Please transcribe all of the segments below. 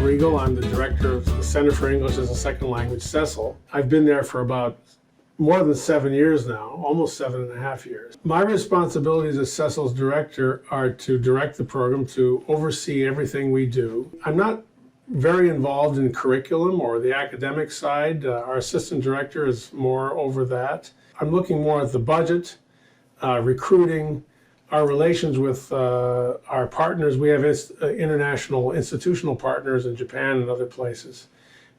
Hellriegel. I'm the director of the Center for English as a Second Language, CESL. I've been there for about more than 7 years now, almost 7.5 years. My responsibilities as CESL's director are to direct the program, to oversee everything we do. I'm not very involved in curriculum or the academic side. Our assistant director is more over that. I'm looking more at the budget, recruiting, our relations with our partners. We have international institutional partners in Japan and other places.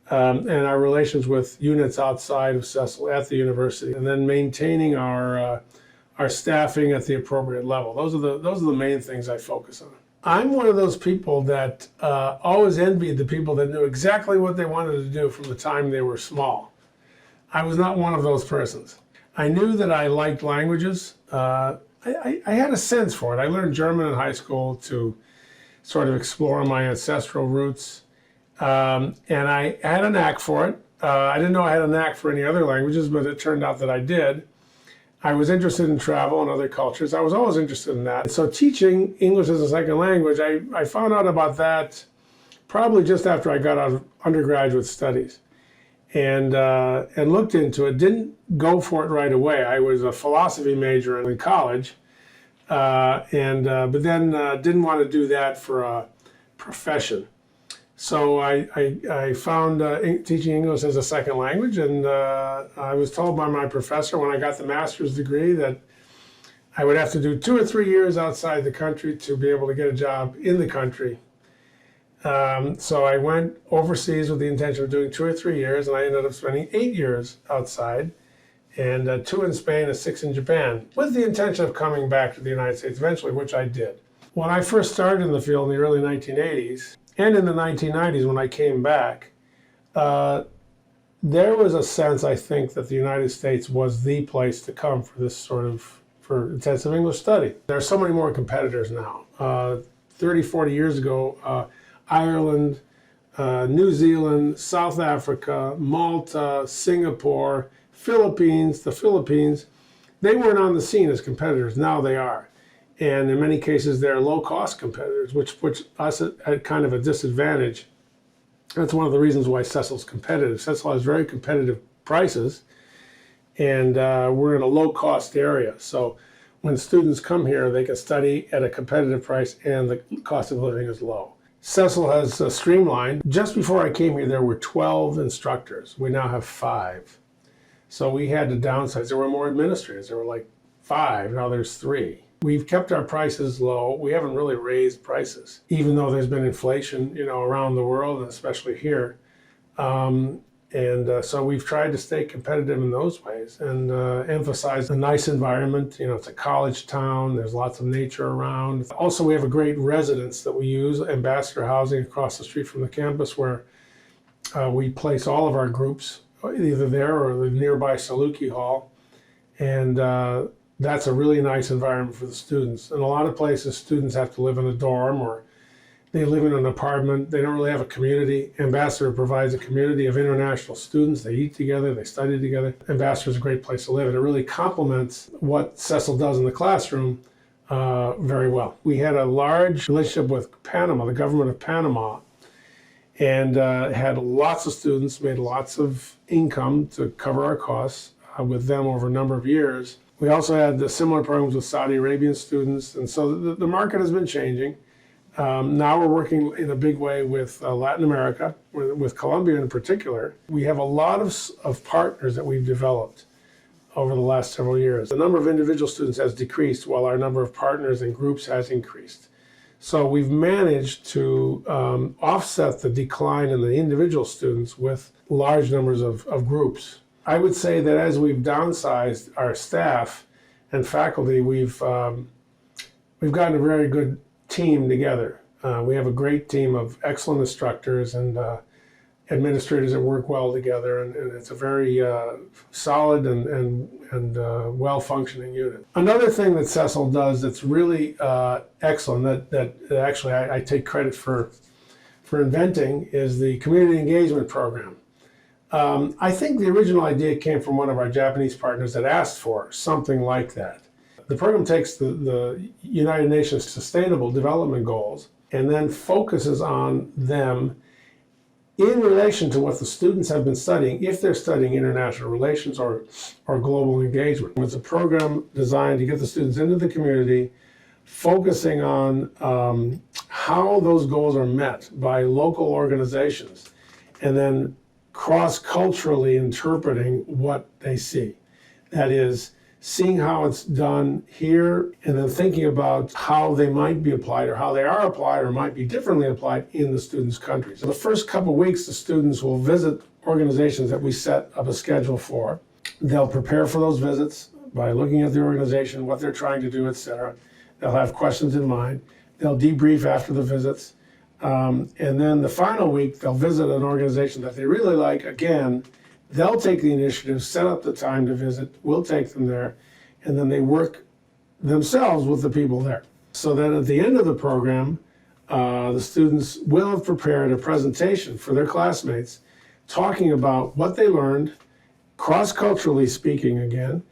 And our relations with units outside of CESL at the university, and then maintaining our staffing at the appropriate level. Those are the main things I focus on. I'm one of those people that always envied the people that knew exactly what they wanted to do from the time they were small. I was not one of those persons. I knew that I liked languages. I had a sense for it. I learned German in high school to sort of explore my ancestral roots. And I had a knack for it. I didn't know I had a knack for any other languages, but it turned out that I did. I was interested in travel and other cultures. I was always interested in that. So teaching English as a second language, I found out about that probably just after I got out of undergraduate studies and looked into it. Didn't go for it right away. I was a philosophy major in college, but then didn't want to do that for a profession. So I found teaching English as a second language, and I was told by my professor when I got the master's degree that I would have to do 2 or 3 years outside the country to be able to get a job in the country. So I went overseas with the intention of doing 2 or 3 years, and I ended up spending 8 years outside, and 2 in Spain and 6 in Japan, with the intention of coming back to the United States eventually, which I did. When I first started in the field in the early 1980s, and in the 1990s when I came back, there was a sense, I think, that the United States was the place to come for this sort of, for intensive English study. There are so many more competitors now. 30, 40 years ago, Ireland, New Zealand, South Africa, Malta, Singapore, the Philippines, they weren't on the scene as competitors. Now they are. And in many cases, they're low-cost competitors, which puts us at kind of a disadvantage. That's one of the reasons why CESL's competitive. CESL has very competitive prices, and we're in a low-cost area. So when students come here, they can study at a competitive price, and the cost of living is low. CESL has streamlined. Just before I came here, there were 12 instructors. We now have 5. So we had to downsize. There were more administrators. There were like 5. Now there's 3. We've kept our prices low. We haven't really raised prices, even though there's been inflation, around the world, and especially here. So we've tried to stay competitive in those ways and emphasize a nice environment. It's a college town. There's lots of nature around. Also, we have a great residence that we use, Ambassador Housing, across the street from the campus, where we place all of our groups, either there or the nearby Saluki Hall. And that's a really nice environment for the students. In a lot of places, students have to live in a dorm or they live in an apartment. They don't really have a community. Ambassador provides a community of international students. They eat together, they study together. Ambassador is a great place to live, and it really complements what CESL does in the classroom very well. We had a large relationship with Panama, the government of Panama, and had lots of students, made lots of income to cover our costs with them over a number of years. We also had the similar programs with Saudi Arabian students, and so the market has been changing. Now we're working in a big way with Latin America, with Colombia in particular. We have a lot of partners that we've developed over the last several years. The number of individual students has decreased while our number of partners and groups has increased. So we've managed to offset the decline in the individual students with large numbers of groups. I would say that as we've downsized our staff and faculty, we've gotten a very good team together. We have a great team of excellent instructors and administrators that work well together, and it's a very solid and well-functioning unit. Another thing that CESL does that's really excellent, that actually I take credit for inventing, is the community engagement program. I think the original idea came from one of our Japanese partners that asked for something like that. The program takes the United Nations Sustainable Development Goals and then focuses on them in relation to what the students have been studying, if they're studying international relations or global engagement. It's a program designed to get the students into the community, focusing on how those goals are met by local organizations, and then cross-culturally interpreting what they see. That is, seeing how it's done here and then thinking about how they might be applied or how they are applied or might be differently applied in the students' countries. So the first couple of weeks, the students will visit organizations that we set up a schedule for. They'll prepare for those visits by looking at the organization, what they're trying to do, etc. They'll have questions in mind. They'll debrief after the visits. And then the final week, they'll visit an organization that they really like. Again, they'll take the initiative, set up the time to visit. We'll take them there. And then they work themselves with the people there. So then at the end of the program, the students will have prepared a presentation for their classmates talking about what they learned, cross-culturally speaking again,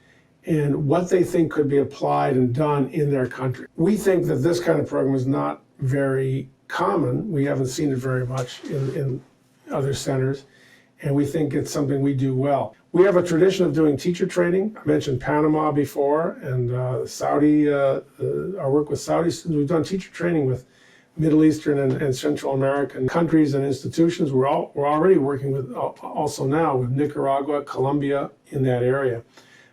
and what they think could be applied and done in their country. We think that this kind of program is not very common. We haven't seen it very much in other centers, and we think it's something we do well. We have a tradition of doing teacher training. I mentioned Panama before, and our work with Saudi students. We've done teacher training with Middle Eastern and Central American countries and institutions. We're already working with, also now, with Nicaragua, Colombia, in that area.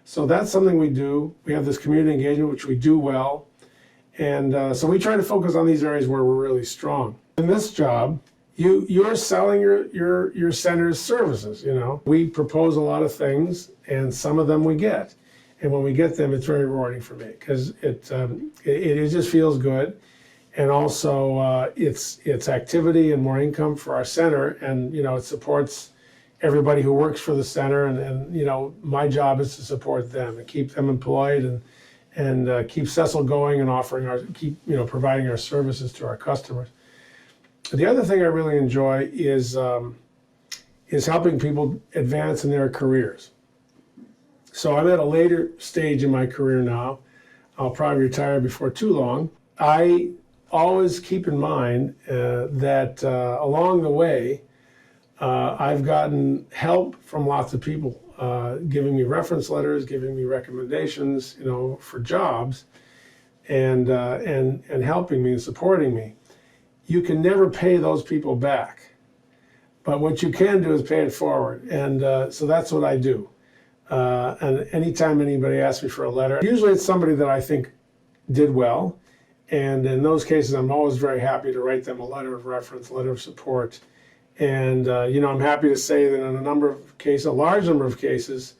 So that's something we do. We have this community engagement, which we do well. And so we try to focus on these areas where we're really strong. In this job, you're selling your center's services, you know. We propose a lot of things, and some of them we get. And when we get them, it's very rewarding for me, because it just feels good. And also, it's activity and more income for our center, and, you know, it supports everybody who works for the center, and you know, my job is to support them and keep them employed and keep CESL going and providing our services to our customers. The other thing I really enjoy is helping people advance in their careers. So I'm at a later stage in my career now. I'll probably retire before too long. I always keep in mind that along the way, I've gotten help from lots of people, giving me reference letters, giving me recommendations, you know, for jobs, and helping me and supporting me. You can never pay those people back, but what you can do is pay it forward, and so that's what I do. And anytime anybody asks me for a letter, usually it's somebody that I think did well, and in those cases, I'm always very happy to write them a letter of reference, letter of support. And, you know, I'm happy to say that in a large number of cases,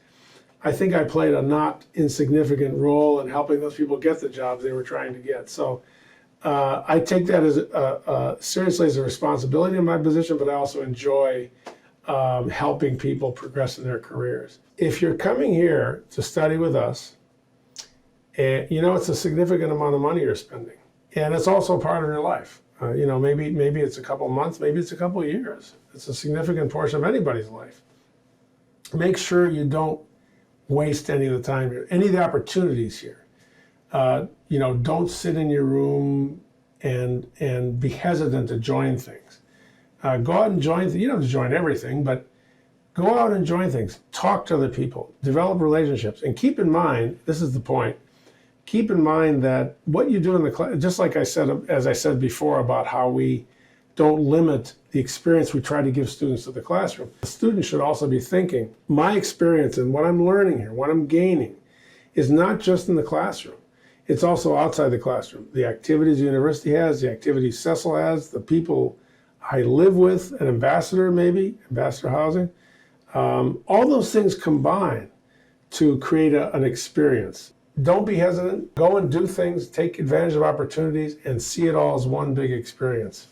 I think I played a not insignificant role in helping those people get the jobs they were trying to get. So I take that as seriously as a responsibility in my position, but I also enjoy helping people progress in their careers. If you're coming here to study with us, you know, it's a significant amount of money you're spending. And it's also part of your life. You know, maybe it's a couple months, maybe it's a couple of years. It's a significant portion of anybody's life. Make sure you don't waste any of the time here, any of the opportunities here. You know, don't sit in your room and be hesitant to join things. Go out and join. You don't have to join everything, but go out and join things. Talk to other people. Develop relationships. And keep in mind, this is the point, keep in mind that what you do in the class, just like I said, as I said before about how we don't limit the experience we try to give students to the classroom. The students should also be thinking, my experience and what I'm learning here, what I'm gaining, is not just in the classroom. It's also outside the classroom. The activities the university has, the activities CESL has, the people I live with, an ambassador maybe, ambassador housing, all those things combine to create an experience. Don't be hesitant. Go and do things, take advantage of opportunities, and see it all as one big experience.